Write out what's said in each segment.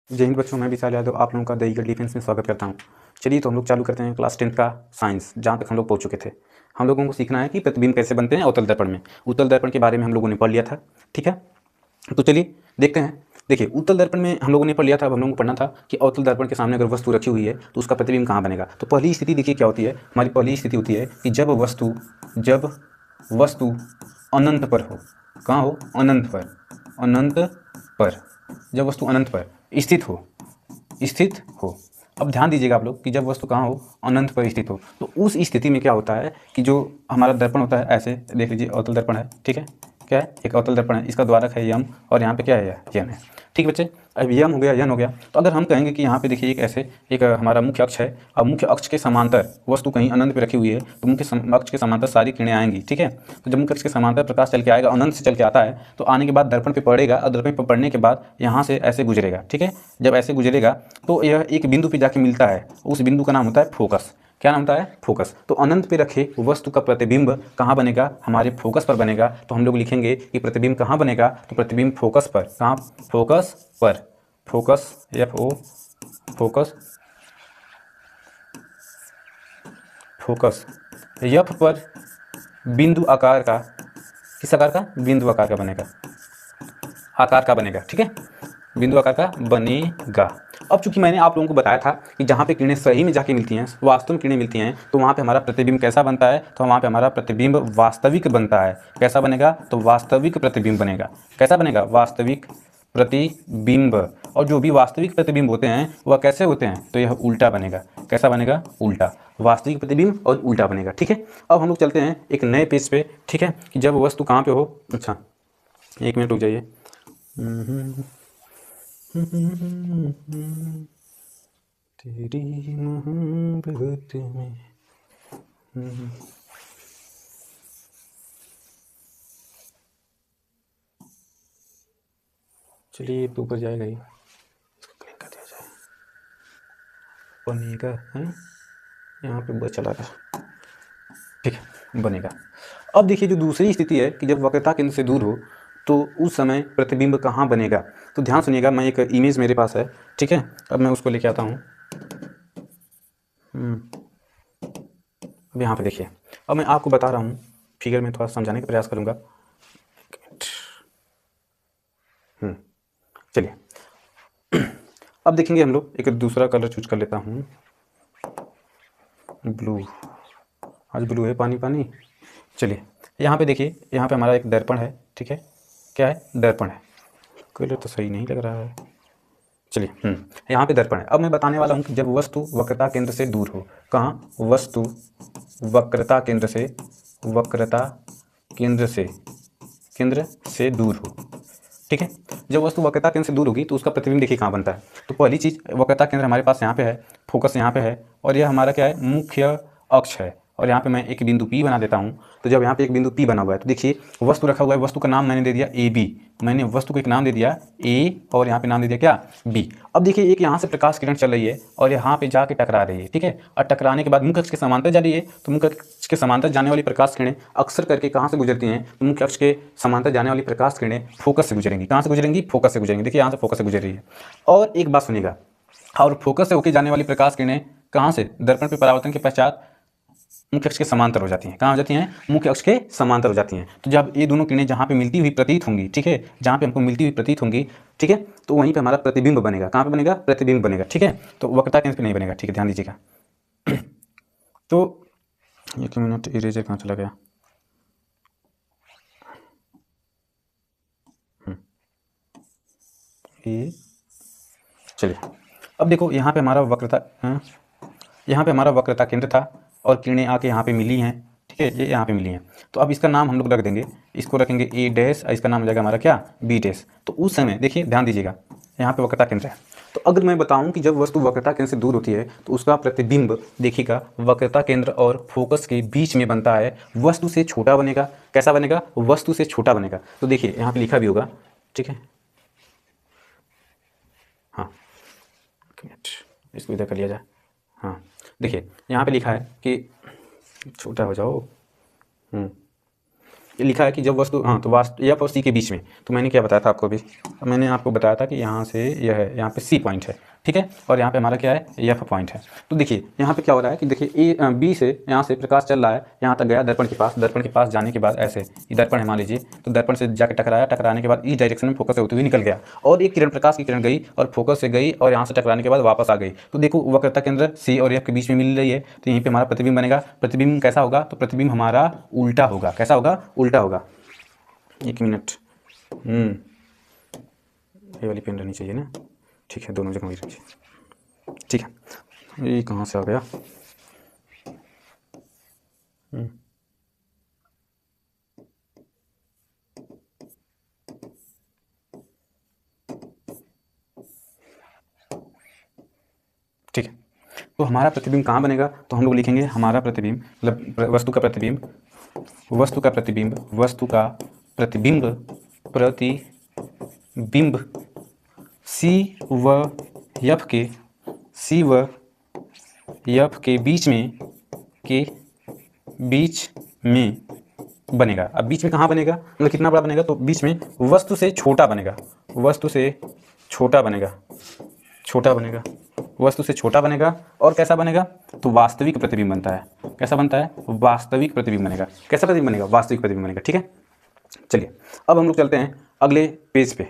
जय हिंद बच्चों, मैं विशाल यादव आप लोगों का द ईगल डिफेंस में स्वागत करता हूँ। चलिए तो हम लोग चालू करते हैं क्लास 10 का साइंस, जहाँ तक हम लोग पहुँच चुके थे। हम लोगों को सीखना है कि प्रतिबिंब कैसे बनते हैं अवतल दर्पण में। उत्तल दर्पण के बारे में हम लोगों ने पढ़ लिया था, ठीक है। तो चलिए देखते हैं। देखिए, उत्तल दर्पण में हम लोगों ने पढ़ लिया था। अब हम लोगों को पढ़ना था कि अवतल दर्पण के सामने अगर वस्तु रखी हुई है तो उसका प्रतिबिंब कहाँ बनेगा। तो पहली स्थिति देखिए क्या होती है। हमारी पहली स्थिति होती है कि जब वस्तु अनंत पर हो। कहाँ हो? अनंत पर। जब वस्तु अनंत पर स्थित हो। अब ध्यान दीजिएगा आप लोग कि जब वस्तु कहाँ हो? अनंत पर स्थित हो। तो उस स्थिति में क्या होता है कि जो हमारा दर्पण होता है, ऐसे देख लीजिए, अवतल दर्पण है, ठीक है। क्या है? एक अवतल दर्पण है, इसका द्वारक है यम, और यहाँ पे क्या है? यन है, ठीक बच्चे। अब यम हो गया, यन हो गया। तो अगर हम कहेंगे कि यहाँ पे देखिए एक हमारा मुख्य अक्ष है। अब मुख्य अक्ष के समांतर वस्तु कहीं अनंत पे रखी हुई है तो अक्ष के समांतर सारी किरणें आएंगी, ठीक है। तो जब मुख्य अक्ष के समांतर प्रकाश चल के आएगा, अनंत से चल के आता है, तो आने के बाद दर्पण पे पड़ेगा, और दर्पण पे पड़ने के बाद यहाँ से ऐसे गुजरेगा, ठीक है। जब ऐसे गुजरेगा तो यह एक बिंदु पे जाके मिलता है। उस बिंदु का नाम होता है फोकस। क्या नाम होता है? फोकस। तो अनंत पे रखे वस्तु का प्रतिबिंब कहाँ बनेगा? हमारे फोकस पर बनेगा। तो हम लोग लिखेंगे कि प्रतिबिंब कहाँ बनेगा? तो प्रतिबिंब फोकस पर। कहाँ? फोकस पर। Focus, FO, focus, focus, F पर बिंदु आकार का, किस आकार का? बिंदु आकार का बनेगा, ठीक है। बिंदु आकार का बनेगा। अब चूंकि मैंने आप लोगों को बताया था कि जहाँ पे किरणें सही में जाके मिलती हैं, वास्तव में किरणें मिलती हैं, तो वहाँ पे हमारा प्रतिबिंब कैसा बनता है? तो वहाँ पे हमारा प्रतिबिंब वास्तविक बनता है। कैसा बनेगा? तो वास्तविक प्रतिबिंब बनेगा। कैसा बनेगा? वास्तविक प्रतिबिंब। और जो भी वास्तविक प्रतिबिंब होते हैं वह कैसे होते हैं? तो यह उल्टा बनेगा। कैसा बनेगा? उल्टा। वास्तविक प्रतिबिंब और उल्टा बनेगा, ठीक है। अब हम लोग चलते हैं एक नए पेज पे, ठीक है, कि जब वस्तु कहाँ पे हो। अच्छा, एक मिनट रुक जाइए। तेरी मोहब्बत में। चलिए तो ऊपर जाएगा ही, इसको क्लीन कर दिया जाए, बनेगा है। यहाँ पे चला गया, ठीक है, बनेगा। अब देखिए जो दूसरी स्थिति है कि जब वक्रता केंद्र से दूर हो तो उस समय प्रतिबिंब कहाँ बनेगा। तो ध्यान सुनिएगा, मैं एक इमेज मेरे पास है, ठीक है। अब मैं उसको लेके आता हूँ। अब यहाँ पे देखिए, अब मैं आपको बता रहा हूँ, फिगर में थोड़ा समझाने का प्रयास करूँगा। चलिए अब देखेंगे हम लोग, एक दूसरा कलर चूज कर लेता हूँ, ब्लू। आज ब्लू है, पानी पानी। चलिए यहाँ पे देखिए, यहाँ पे हमारा एक दर्पण है, ठीक है। क्या है? दर्पण है। कलर तो सही नहीं लग रहा है। चलिए यहाँ पे दर्पण है। अब मैं बताने वाला हूँ कि जब वस्तु वक्रता केंद्र से दूर हो। कहाँ? वस्तु वक्रता केंद्र से दूर हो, ठीक है। जब वस्तु वक्रता केंद्र से दूर होगी तो उसका प्रतिबिंब देखिए कहाँ बनता है। तो पहली चीज़, वक्रता केंद्र हमारे पास यहाँ पे है, फोकस यहाँ पे है, और यह हमारा क्या है? मुख्य अक्ष है। और यहाँ पे मैं एक बिंदु P बना देता हूँ। तो जब यहाँ पे एक बिंदु P बना हुआ है तो देखिए वस्तु रखा हुआ है, वस्तु का नाम मैंने दे दिया AB। मैंने वस्तु को एक नाम दे दिया A, और यहाँ पे नाम दे दिया क्या? B। अब देखिए एक यहाँ से प्रकाश किरण चल रही है और यहाँ पे जाके टकरा रही है, ठीक है। और टकराने के बाद मुख्य अक्ष के समांतर जा रही है। तो मुख्य अक्ष के समांतर जाने वाली प्रकाश किरणें अक्सर करके कहाँ से गुजरती हैं? तो मुख्य अक्ष के समांतर जाने वाली प्रकाश किरणें फोकस से गुजरेंगी। कहाँ से गुजरेंगी? फोकस से गुजरेंगी। देखिए यहाँ से फोकस से गुजर रही है। और एक बात सुनिएगा, और फोकस से होकर जाने वाली प्रकाश किरणें कहाँ से? दर्पण पे परावर्तन के पश्चात मुख्य अक्ष के समांतर हो जाती हैं। कहाँ हो जाती हैं? मुख्य अक्ष के समांतर हो जाती हैं। तो जब ये दोनों किरणें जहाँ पे मिलती हुई प्रतीत होंगी, ठीक है, जहाँ पे हमको मिलती हुई प्रतीत होंगी, ठीक है, तो वहीं पे हमारा प्रतिबिंब बनेगा। कहाँ पे बनेगा? प्रतिबिंब बनेगा, ठीक है। तो वक्रता केंद्र पे नहीं बनेगा, ठीक है, ध्यान दीजिएगा। तो एक मिनट, इरेजर कहाँ चला गया? ये चलिए, अब देखो यहाँ पे हमारा यहाँ पे हमारा वक्रता केंद्र था और किरणें आके यहाँ पे मिली हैं, ठीक है, ये यहाँ पे मिली हैं। तो अब इसका नाम हम लोग रख देंगे, इसको रखेंगे A डैश, और इसका नाम हो जाएगा हमारा क्या? B dash. तो उस समय देखिए, ध्यान दीजिएगा, यहाँ पे वक्रता केंद्र है। तो अगर मैं बताऊं कि जब वस्तु वक्रता केंद्र से दूर होती है तो उसका प्रतिबिंब देखिएगा वक्रता केंद्र और फोकस के बीच में बनता है, वस्तु से छोटा बनेगा। कैसा बनेगा? वस्तु से छोटा बनेगा। तो देखिए यहाँ पे लिखा भी होगा, ठीक है। हाँ, इसको इधर कर लिया जाए। हाँ देखिए यहाँ पे लिखा है कि छोटा हो जाओ। लिखा है कि जब वस्तु, हाँ, तो वास्तु एफ और सी के बीच में, तो मैंने क्या बताया था आपको अभी, मैंने आपको बताया था कि यहाँ से यह है, यहाँ पे सी पॉइंट है, ठीक है, और यहाँ पे हमारा क्या है, एफ पॉइंट है। तो देखिए यहाँ पे क्या हो रहा है कि देखिए बी से यहाँ से प्रकाश चल रहा है, यहाँ तक गया दर्पण के पास जाने के बाद ऐसे, ये दर्पण है मान लीजिए, तो दर्पण से जाकर टकराया, टकराने के बाद इस डायरेक्शन में फोकस से होते हुए निकल गया, और एक किरण, प्रकाश की किरण गई और फोकस से गई और यहाँ से टकराने के बाद वापस आ गई। तो देखो वक्रता केंद्र सी और एफ के बीच में मिल रही है, तो यहीं पे हमारा प्रतिबिंब बनेगा। प्रतिबिंब कैसा होगा, तो प्रतिबिंब हमारा उल्टा होगा। कैसा होगा, उल्टा होगा। एक मिनट, ये वाली पेन रहनी चाहिए ना, ठीक है, दोनों जगह वही रखिए, ठीक है। ये कहाँ से आ गया, ठीक है। तो हमारा प्रतिबिंब कहाँ बनेगा, तो हम लोग लिखेंगे हमारा प्रतिबिंब, मतलब वस्तु का प्रतिबिंब, वस्तु का प्रतिबिंब, वस्तु का प्रतिबिंब, प्रतिबिंब सी व एफ के, सी व एफ के बीच में बनेगा। अब बीच में कहाँ बनेगा, मतलब कितना बड़ा बनेगा, तो बीच में वस्तु से छोटा बनेगा, वस्तु से छोटा बनेगा, छोटा बनेगा, वस्तु से छोटा बनेगा। और कैसा बनेगा, तो वास्तविक प्रतिबिंब बनता है। कैसा बनता है, वास्तविक प्रतिबिंब बनेगा। कैसा प्रतिबिंब बनेगा, वास्तविक प्रतिबिंब बनेगा, ठीक है। चलिए अब हम लोग चलते हैं अगले पेज पे,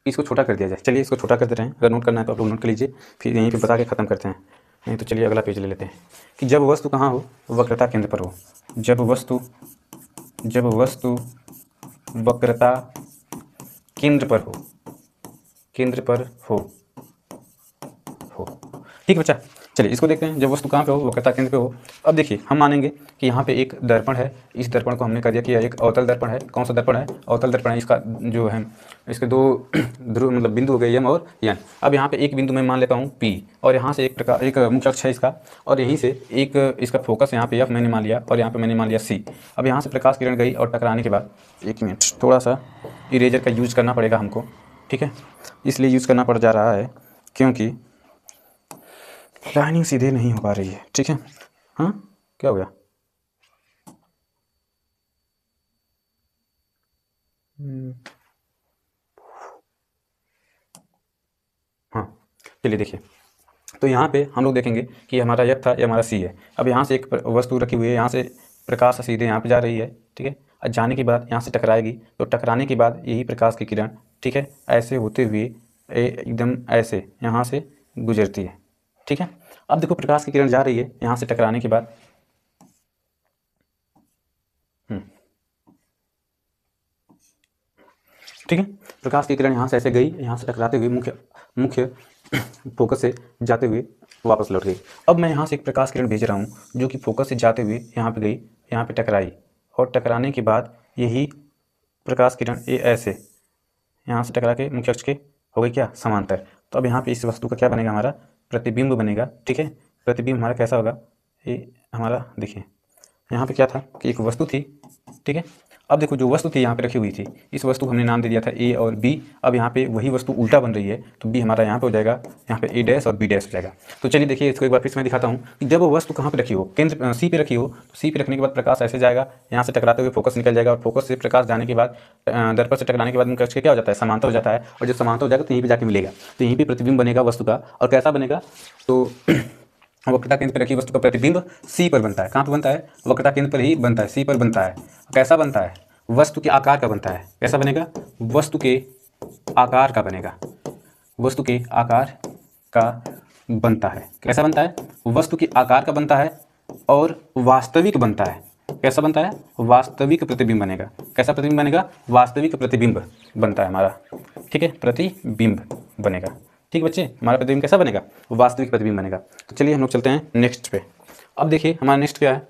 इसको छोटा कर दिया जाए। चलिए इसको छोटा कर दे रहे हैं, अगर नोट करना है तो आप लोग नोट कर लीजिए, फिर यहीं पे बता के ख़त्म करते हैं। नहीं तो चलिए अगला पेज ले लेते हैं कि जब वस्तु कहाँ हो, वक्रता केंद्र पर हो। जब वस्तु वक्रता केंद्र पर हो, केंद्र पर हो। ठीक है बच्चा, चलिए इसको देखते हैं। जब वस्तु कहाँ पे हो, वक्रता केंद्र पे हो। अब देखिए हम मानेंगे कि यहाँ पे एक दर्पण है, इस दर्पण को हमने कर दिया कि यह एक अवतल दर्पण है। कौन सा दर्पण है, अवतल दर्पण है। इसका जो है, इसके दो ध्रुव, मतलब बिंदु हो गए एम और एन। अब यहाँ पे एक बिंदु मैं मान लेता हूँ पी, और यहाँ से एक मुख्य अक्ष है इसका, और यहीं से एक इसका फोकस यहाँ पे एफ मैंने मान लिया, और यहाँ पे मैंने मान लिया सी। अब यहाँ से प्रकाश किरण गई और टकराने के बाद, एक मिनट, थोड़ा सा इरेजर का यूज करना पड़ेगा हमको, ठीक है। इसलिए यूज़ करना पड़ जा रहा है क्योंकि लाइनिंग सीधे नहीं हो पा रही है, ठीक है। हाँ, क्या हो गया, हाँ चलिए देखिए। तो यहाँ पे हम लोग देखेंगे कि हमारा एफ था, ये हमारा सी है। अब यहाँ से एक वस्तु रखी हुई है, यहाँ से प्रकाश सीधे यहाँ पे जा रही है, ठीक है। और जाने के बाद यहाँ से टकराएगी, तो टकराने के बाद यही प्रकाश की किरण, ठीक है, ऐसे होते हुए एकदम ऐसे यहाँ से गुजरती है, ठीक है। अब देखो प्रकाश की किरण जा रही है यहाँ से टकराने के बाद, ठीक है। प्रकाश की किरण यहाँ से ऐसे गई, यहाँ से टकराते हुए मुख्य फोकस से जाते हुए वापस लौट गई। अब मैं यहाँ से एक प्रकाश किरण भेज रहा हूँ जो कि फोकस से जाते हुए यहाँ पे गई, यहाँ पे टकराई, और टकराने के बाद यही प्रकाश किरण ये ऐसे यहाँ से टकरा के मुख्य अक्ष के हो गई क्या, समांतर। तो अब यहाँ पे इस वस्तु का क्या बनेगा, हमारा प्रतिबिंब बनेगा, ठीक है। प्रतिबिंब हमारा कैसा होगा, ये हमारा देखिए यहाँ पे क्या था कि एक वस्तु थी, ठीक है। अब देखो जो वस्तु थी यहाँ पे रखी हुई थी, इस वस्तु को हमने नाम दे दिया था ए और बी। अब यहाँ पे वही वस्तु उल्टा बन रही है, तो बी हमारा यहाँ पे हो जाएगा, यहाँ पे ए डैश और बी डैश हो जाएगा। तो चलिए देखिए इसको एक बार फिर से मैं दिखाता हूँ कि जब वो वस्तु कहाँ पे रखी हो, केंद्र सी पे रखी हो, तो सी पे रखने के बाद प्रकाश ऐसे जाएगा, यहाँ से टकराते हुए फोकस निकल जाएगा, और फोकस से प्रकाश जाने के बाद दर्पण से टकराने के बाद मुख्य अक्ष के क्या हो जाता है, समांतर हो जाता है। और जब समांतर हो जाएगा तो यहीं पर जाके मिलेगा, तो यहीं पर प्रतिबिंब बनेगा वस्तु का। और कैसा बनेगा, तो वक्रता केंद्र पर रखी वस्तु का प्रतिबिंब सी पर बनता है। कहाँ पर बनता है, वक्रता केंद्र पर ही बनता है, सी पर बनता है। कैसा बनता है, वस्तु के आकार का बनता है। कैसा बनेगा, वस्तु के आकार का बनेगा, वस्तु के आकार का बनता है। कैसा बनता है, वस्तु के आकार का बनता है और वास्तविक बनता है। कैसा बनता है, वास्तविक प्रतिबिंब बनेगा। कैसा प्रतिबिंब बनेगा, वास्तविक प्रतिबिंब बनता है हमारा, ठीक है, प्रतिबिंब बनेगा। ठीक बच्चे, हमारा प्रतिबिंब कैसा बनेगा, वास्तविक प्रतिबिंब बनेगा। तो चलिए हम लोग चलते हैं नेक्स्ट पे। अब देखिए हमारा नेक्स्ट क्या है,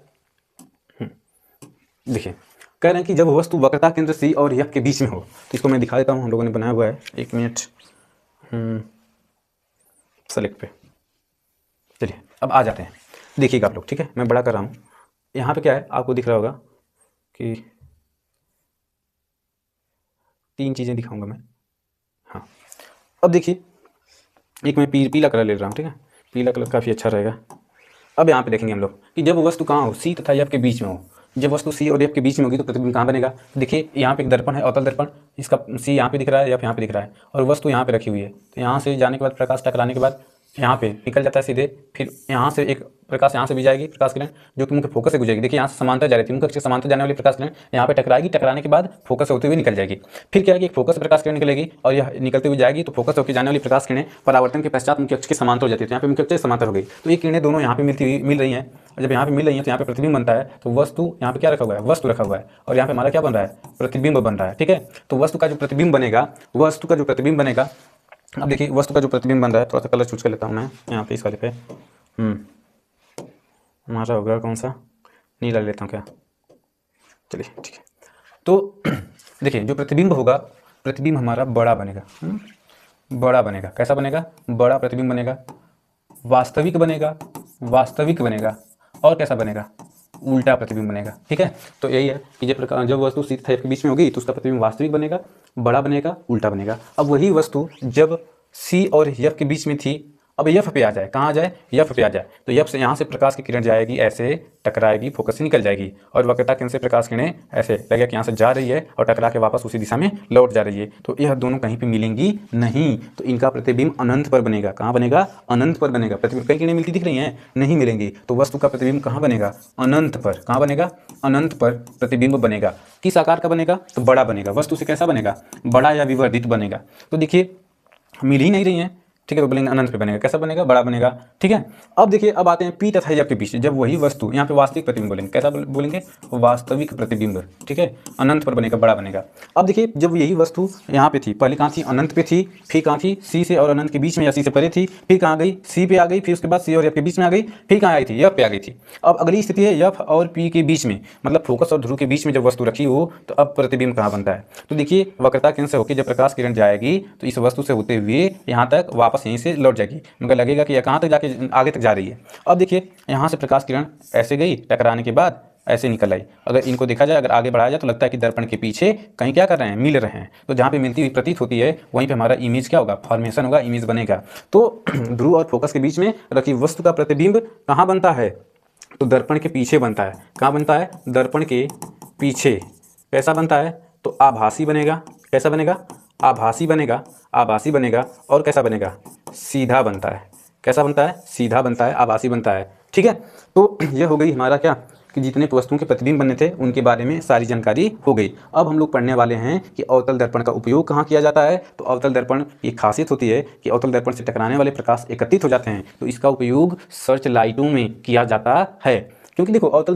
देखिए कह रहे हैं कि जब वस्तु वक्रता केंद्र सी और एफ के बीच में हो, तो इसको मैं दिखा देता हूँ, हम लोगों ने बनाया हुआ है, एक मिनट, सेलेक्ट पे। चलिए अब आ जाते हैं, देखिएगा आप लोग, ठीक है, मैं बड़ा कर रहा हूँ। यहाँ पे क्या है आपको दिख रहा होगा कि 3 चीज़ें दिखाऊंगा मैं। हाँ अब देखिए, एक मैं पीला कलर ले रहा हूँ, ठीक है, पीला कलर काफ़ी अच्छा रहेगा। अब यहाँ पे देखेंगे हम लोग कि जब वस्तु कहाँ हो, सी तथा एफ के बीच में हो, जब वस्तु सी और एफ के बीच में होगी तो प्रतिबिंब कहाँ बनेगा? देखिए यहाँ पे एक दर्पण है, अवतल दर्पण, इसका सी यहाँ पे दिख रहा है, एफ यहाँ पे दिख रहा है और वस्तु यहाँ पे रखी हुई है। तो यहाँ से जाने के बाद प्रकाश टकराने के बाद यहाँ पे निकल जाता है सीधे, फिर यहाँ से एक प्रकाश यहाँ से भी जाएगी प्रकाश किरण जो कि मुख्य फोकस से गुजरेगी। देखिए यहाँ से समांतर जा रही थी, मुख्य अक्ष से समांतर जाने वाली प्रकाश किरण यहाँ पे टकराएगी, टकराने के बाद फोकस होते हुए निकल जाएगी। फिर क्या है कि एक फोकस प्रकाश किरण निकलेगी और यह निकलते हुए जाएगी तो फोकस होकर जाने वाली प्रकाश किरणें परावर्तन के पश्चात मुख्य अक्ष के समांतर हो जाती है। तो यहाँ पे मुख्य अक्ष से समांतर हो गई तो ये किरणें दोनों यहाँ पे मिल रही हैं और जब यहाँ पे मिल रही है तो यहाँ पे प्रतिबिंब बनता है। तो वस्तु यहाँ पे क्या रखा हुआ है? वस्तु रखा हुआ है और यहाँ पे हमारा क्या बन रहा है? प्रतिबिंब बन रहा है। ठीक है, तो वस्तु का जो प्रतिबिंब बनेगा, अब देखिए वस्तु का जो प्रतिबिंब बन रहा है, थोड़ा सा कलर चूज कर लेता हूँ मैं यहाँ पे इस वाले पे। हमारा होगा कौन सा? नीला ले लेता हूँ क्या? चलिए ठीक है। तो देखिए जो प्रतिबिंब होगा, प्रतिबिंब हमारा बड़ा बनेगा, बड़ा बनेगा। कैसा बनेगा? बड़ा प्रतिबिंब बनेगा, वास्तविक बनेगा और कैसा बनेगा? उल्टा प्रतिबिंब बनेगा। ठीक है, तो यही है कि जब वस्तु सी तथा एफ के बीच में होगी तो उसका प्रतिबिंब वास्तविक बनेगा, बड़ा बनेगा, उल्टा बनेगा। अब वही वस्तु जब सी और एफ के बीच में थी, अब एफ पे आ जाए, कहाँ आ जाए? एफ पे आ जाए तो एफ से यहाँ से प्रकाश की किरण जाएगी, ऐसे टकराएगी, फोकस से निकल जाएगी और वक्रता केंद्र से प्रकाश किरणें ऐसे लगेगा कि यहाँ से जा रही है और टकरा के वापस उसी दिशा में लौट जा रही है। तो यह दोनों कहीं पे मिलेंगी नहीं, तो इनका प्रतिबिंब अनंत पर बनेगा। कहाँ बनेगा? अनंत पर बनेगा। प्रतिबिंब कई किरणें मिलती दिख रही हैं, नहीं मिलेंगी। तो वस्तु का प्रतिबिंब कहाँ बनेगा? अनंत पर। कहाँ बनेगा? अनंत पर प्रतिबिंब बनेगा। किस आकार का बनेगा? तो बड़ा बनेगा। वस्तु से कैसा बनेगा? बड़ा या विवर्धित बनेगा। तो देखिए मिल ही नहीं रही है, ठीक है, तो बोलेंगे अनंत पे बनेगा। कैसा बनेगा? बड़ा बनेगा। ठीक है, अब देखिए अब आते हैं पी तथा एफ के बीच, जब वही वस्तु यहाँ पे वास्तविक प्रतिबिंब बोलेंगे। कैसा बोलेंगे? वास्तविक प्रतिबिंब। ठीक है, अनंत पर बनेगा, बड़ा बनेगा। अब देखिए जब यही वस्तु यहाँ पे थी, पहले कहाँ थी? अनंत पे थी, फिर कहाँ थी? सी से और अनंत के बीच में या सी से परे थी, फिर कहाँ गई? सी पे आ गई, फिर उसके बाद सी और एफ के बीच में आ गई, फिर कहाँ आई थी? एफ पे आ गई थी। अब अगली स्थिति है एफ और पी के बीच में, मतलब फोकस और ध्रुव के बीच में जब वस्तु रखी हो तो अब प्रतिबिंब कहाँ बनता है? तो देखिए वक्रता केंद्र से होकर जब प्रकाश किरण जाएगी तो इस वस्तु से होते हुए यहाँ तक वापस यहीं से लौट जाएगी, मगर लगेगा कि यह कहाँ तक जाके आगे तक जा रही है। अब देखिए यहाँ से प्रकाश किरण ऐसे गई, टकराने के बाद ऐसे निकल आई। अगर इनको देखा जाए, अगर आगे बढ़ाया जाए तो लगता है कि दर्पण के पीछे कहीं क्या कर रहे हैं? मिल रहे हैं। तो जहाँ पे मिलती हुई प्रतीत होती है वहीं पे हमारा इमेज क्या होगा? फॉर्मेशन होगा, इमेज बनेगा। तो ध्रुव और फोकस के बीच में रखी वस्तु का प्रतिबिंब कहाँ बनता है? तो दर्पण के पीछे बनता है। कहाँ बनता है? दर्पण के पीछे। कैसा बनता है? तो आभासी बनेगा। कैसा बनेगा? आभासी बनेगा, आभासी बनेगा और कैसा बनेगा? सीधा बनता है। कैसा बनता है? सीधा बनता है, आभासी बनता है। ठीक है, तो यह हो गई हमारा क्या कि जितने वस्तुओं के प्रतिबिंब बनने थे उनके बारे में सारी जानकारी हो गई। अब हम लोग पढ़ने वाले हैं कि अवतल दर्पण का उपयोग कहाँ किया जाता है। तो अवतल दर्पण की खासियत होती है कि अवतल दर्पण से टकराने वाले प्रकाश एकत्रित हो जाते हैं, तो इसका उपयोग सर्च लाइटों में किया जाता है। क्योंकि देखो अवतल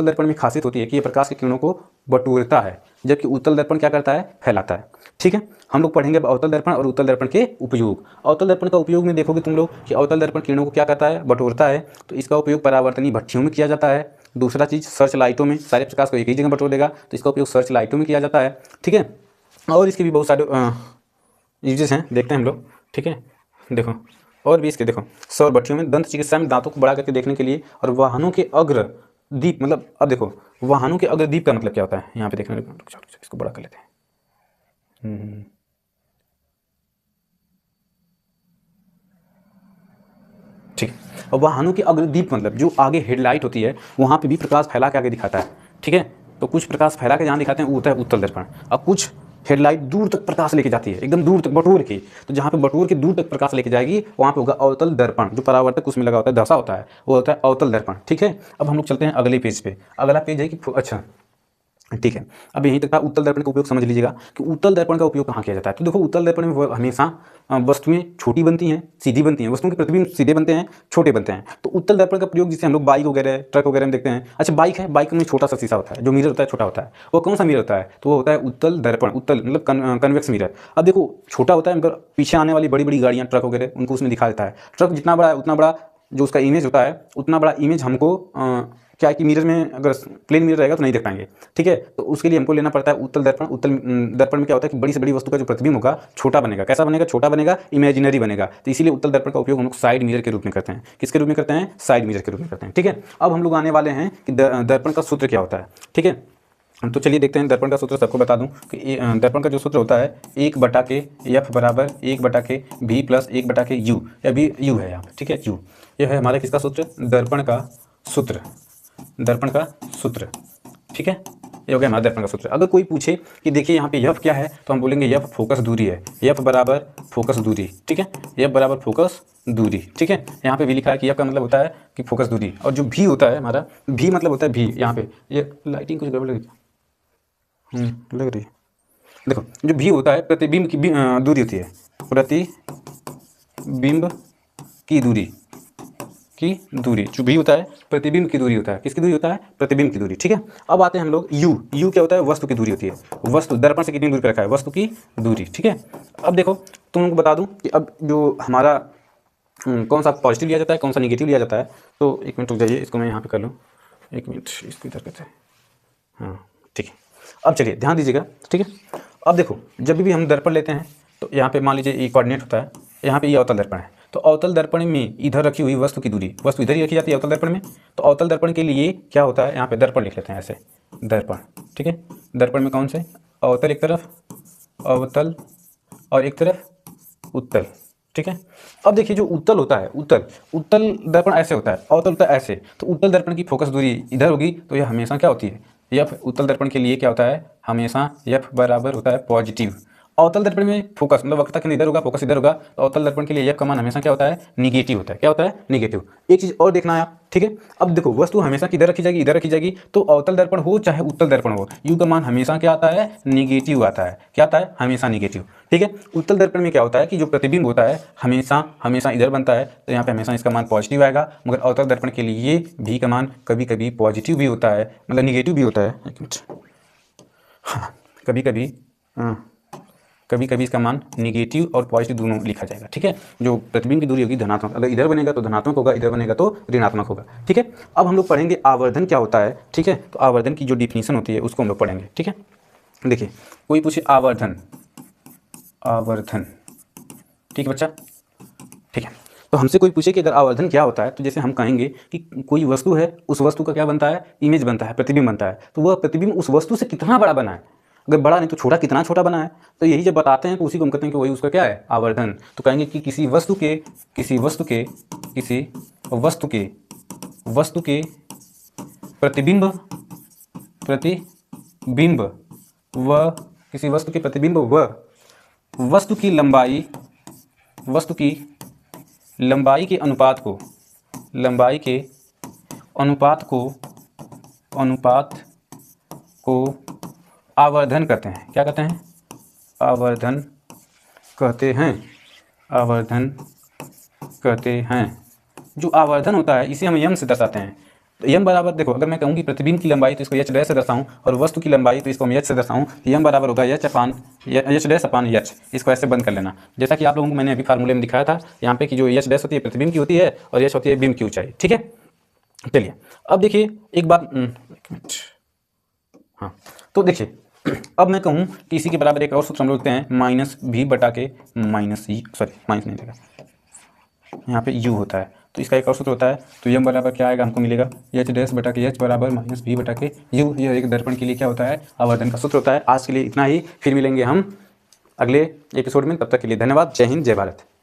दर्पण में खासियत होती है कि ये प्रकाश की किरणों को बटोरता है, जबकि उत्तल दर्पण क्या करता है? फैलाता है। ठीक है, हम लोग पढ़ेंगे अवतल दर्पण और उत्तल दर्पण के उपयोग। अवतल दर्पण का उपयोग में देखोगे तुम लोग कि अवतल दर्पण किरणों को क्या करता है? बटोरता है। तो इसका उपयोग परावर्तनीय भट्ठियों में किया जाता है। दूसरा चीज़ सर्च लाइटों में, सारे प्रकाश को एक ही जगह बटोर देगा, तो इसका उपयोग सर्च लाइटों में किया जाता है। ठीक है, और इसके भी बहुत सारे यूजेस हैं, देखते हैं हम लोग। ठीक है, देखो और भी इसके देखो सौर भट्ठियों में, दंत चिकित्सा में दांतों को बड़ा करके देखने के लिए, और वाहनों के अग्र दीप, मतलब अब देखो वाहनों के अग्र दीप का मतलब क्या होता है? यहाँ पे देखने, इसको बड़ा कर लेते हैं। ठीक है, और वाहनों के अग्र दीप मतलब जो आगे हेडलाइट होती है वहाँ पे भी प्रकाश फैला के आगे दिखाता है। ठीक है, तो कुछ प्रकाश फैला के जहाँ दिखाते हैं वो होता है उत्तल दर्पण, और कुछ हेडलाइट दूर तक प्रकाश लेके जाती है, एकदम दूर तक बटोर के। तो जहाँ पे बटोर के दूर तक प्रकाश लेके जाएगी वहाँ पे होगा अवतल दर्पण। जो परावर्तक उसमें लगा होता है, दशा होता है, वो होता है अवतल दर्पण। ठीक है, अब हम लोग चलते हैं अगले पेज पे। अगला पेज है कि अच्छा ठीक है, अब यहीं तक था। उत्तल दर्पण का उपयोग समझ लीजिएगा कि उत्तल दर्पण का उपयोग कहाँ किया जाता है। तो देखो उत्तल दर्पण में हमेशा वस्तुएं छोटी बनती हैं, सीधी बनती हैं, वस्तुओं के प्रतिबिंब सीधे बनते हैं, छोटे बनते हैं। तो उत्तल दर्पण का प्रयोग जिसे हम लोग बाइक वगैरह, ट्रक वगैरह में देखते हैं। अच्छा बाइक है, बाइक में छोटा सा शीशा होता है, जो मिरर होता है छोटा होता है, वो कौन सा मिरर होता है? तो वो होता है उत्तल दर्पण। उत्तल मतलब कन्वेक्स मिरर। अब देखो छोटा होता है, मगर पीछे आने वाली बड़ी बड़ी गाड़ियाँ, ट्रक वगैरह, उनको उसमें दिखा देता है। ट्रक जितना बड़ा है उतना बड़ा जो उसका इमेज होता है, उतना बड़ा इमेज हमको क्या है कि मिरर में अगर प्लेन मिरर रहेगा तो नहीं देख पाएंगे। ठीक है, तो उसके लिए हमको लेना पड़ता है उत्तल दर्पण। उत्तल दर्पण में क्या होता है कि बड़ी से बड़ी वस्तु का जो प्रतिबिंब होगा छोटा बनेगा। कैसा बनेगा? छोटा बनेगा, इमेजिनरी बनेगा। तो इसीलिए उत्तल दर्पण का उपयोग हम लोग साइड मिरर के रूप में करते हैं। किसके रूप में करते हैं? साइड मिरर के रूप में करते हैं। ठीक है, अब हम लोग आने वाले हैं कि दर्पण का सूत्र क्या होता है। ठीक है, तो चलिए देखते हैं दर्पण का सूत्र। सबको बता दूं कि दर्पण का जो सूत्र होता है 1/F बराबर 1/V प्लस 1/U, या भी U है यहाँ पे। ठीक है, U यह है हमारा किसका सूत्र? दर्पण का सूत्र। दर्पण का सूत्र। ठीक है, ये हो गया हमारा दर्पण का सूत्र। अगर कोई पूछे कि देखिए यहाँ पे एफ क्या है, तो हम बोलेंगे एफ फोकस दूरी है, एफ बराबर फोकस दूरी। ठीक है, एफ बराबर फोकस दूरी। ठीक है, यहाँ पे भी लिखा है कि एफ का मतलब होता है कि फोकस दूरी, और जो भी होता है हमारा, भी मतलब होता है भी। यहाँ पे ये लाइटिंग कुछ गड़बड़ लग रही है। देखो, जो भी होता है प्रतिबिंब की दूरी होती है, प्रतिबिंब की दूरी जो भी होता है प्रतिबिंब की दूरी होता है। किसकी दूरी होता है? प्रतिबिंब की दूरी। ठीक है, अब आते हैं हम लोग यू क्या होता है? वस्तु की दूरी होती है। वस्तु दर्पण से कितनी दूरी पर रखा है? वस्तु की दूरी। ठीक है, अब देखो तुम लोग को बता दूं कि अब जो हमारा कौन सा पॉजिटिव लिया जाता है, कौन सा निगेटिव लिया जाता है। तो एक मिनट रुक जाइए, इसको मैं यहाँ पे कर लूँ। एक मिनट, इसको इधर करते हैं। हाँ ठीक है, अब चलिए ध्यान दीजिएगा। ठीक है, अब देखो जब भी हम दर्पण लेते हैं तो यहाँ पे मान लीजिए ये कोऑर्डिनेट होता है, यहाँ पे ये अवतल दर्पण है। तो अवतल दर्पण में इधर रखी हुई वस्तु की दूरी, वस्तु इधर ही रखी जाती है अवतल दर्पण में। तो अवतल दर्पण के लिए क्या होता है, यहाँ पे दर्पण लिख लेते हैं ऐसे, दर्पण। ठीक है, दर्पण में कौन से? अवतल एक तरफ, अवतल, और एक तरफ उत्तल। ठीक है, अब देखिए जो उत्तल होता है, उत्तल दर्पण ऐसे होता है, अवतल होता है ऐसे। तो उत्तल दर्पण की फोकस दूरी इधर होगी, तो यह हमेशा क्या होती है? एफ उत्तल दर्पण के लिए क्या होता है? हमेशा एफ बराबर होता है पॉजिटिव। अवतल दर्पण में फोकस मतलब वक्रता केंद्र इधर होगा, फोकस इधर होगा, तो अवतल दर्पण के लिए एफ का मान हमेशा क्या होता है? निगेटिव होता है। क्या होता है? निगेटिव। एक चीज और देखना है आप। ठीक है, अब देखो वस्तु हमेशा किधर रखी जाएगी? इधर रखी जाएगी। तो अवतल दर्पण हो चाहे उत्तल दर्पण हो, यू का मान हमेशा क्या आता है? निगेटिव आता है। क्या आता है? हमेशा निगेटिव। ठीक है, उत्तल दर्पण में क्या होता है कि जो प्रतिबिंब होता है हमेशा इधर बनता है, तो यहाँ पे हमेशा इसका मान पॉजिटिव आएगा। मगर अवतल दर्पण के लिए भी का मान कभी कभी पॉजिटिव भी होता है, मतलब निगेटिव भी होता है। एक मिनट, हाँ, कभी कभी इसका मान निगेटिव और पॉजिटिव दोनों लिखा जाएगा। ठीक है, जो प्रतिबिंब की दूरी होगी धनात्मक, अगर इधर बनेगा तो धनात्मक होगा, इधर बनेगा तो ऋणात्मक होगा। ठीक है, अब हम लोग पढ़ेंगे आवर्धन क्या होता है। ठीक है, तो आवर्धन की जो डिफिनीशन होती है उसको हम लोग पढ़ेंगे। ठीक है, देखिए कोई पूछे आवर्धन, ठीक है बच्चा। ठीक है, तो हमसे कोई पूछे कि अगर आवर्धन क्या होता है, तो जैसे हम कहेंगे कि कोई वस्तु है, उस वस्तु का क्या बनता है? इमेज बनता है, प्रतिबिंब बनता है। तो वह प्रतिबिंब उस वस्तु से कितना बड़ा बना है, अगर बड़ा नहीं तो छोटा, कितना छोटा बना है। तो यही जब बताते हैं तो उसी को हम कहते हैं कि वही उसका क्या है? आवर्धन। तो कहेंगे कि किसी वस्तु के प्रतिबिंब व किसी वस्तु के प्रतिबिंब व वस्तु की लंबाई के अनुपात को आवर्धन कहते हैं। क्या कहते हैं? आवर्धन कहते हैं। जो आवर्धन होता है इसे हम यम से दर्शाते हैं। तो यम बराबर, देखो अगर मैं कहूँ कि प्रतिबिंब की लंबाई तो इसको एच डैश से दर्शाऊँ, और वस्तु की लंबाई तो इसको हम एच से दर्शाऊँ, तो यम बराबर होगा एच डैश अपान एच। इसको ऐसे बंद कर लेना, जैसा कि आप लोगों को मैंने अभी फार्मूले में दिखाया था यहाँ पे कि जो एच डैश होती है प्रतिबिंब की होती है, और एच होती है बिंब की ऊंचाई। ठीक है, चलिए अब देखिए एक बात, एक मिनट, हाँ, तो देखिए अब मैं कहूँ कि इसी के बराबर एक और सूत्र हम लोग लिखते हैं, माइनस भी बटा के माइनस नहीं देगा, यहाँ पे यू होता है, तो इसका एक और सूत्र होता है। तो यम बराबर क्या आएगा? हमको मिलेगा एच डैश बटा के एच बराबर माइनस भी बटा के यू। यह एक दर्पण के लिए क्या होता है? आवर्धन का सूत्र होता है। आज के लिए इतना ही, फिर मिलेंगे हम अगले एपिसोड में। तब तक के लिए धन्यवाद। जय हिंद, जय भारत।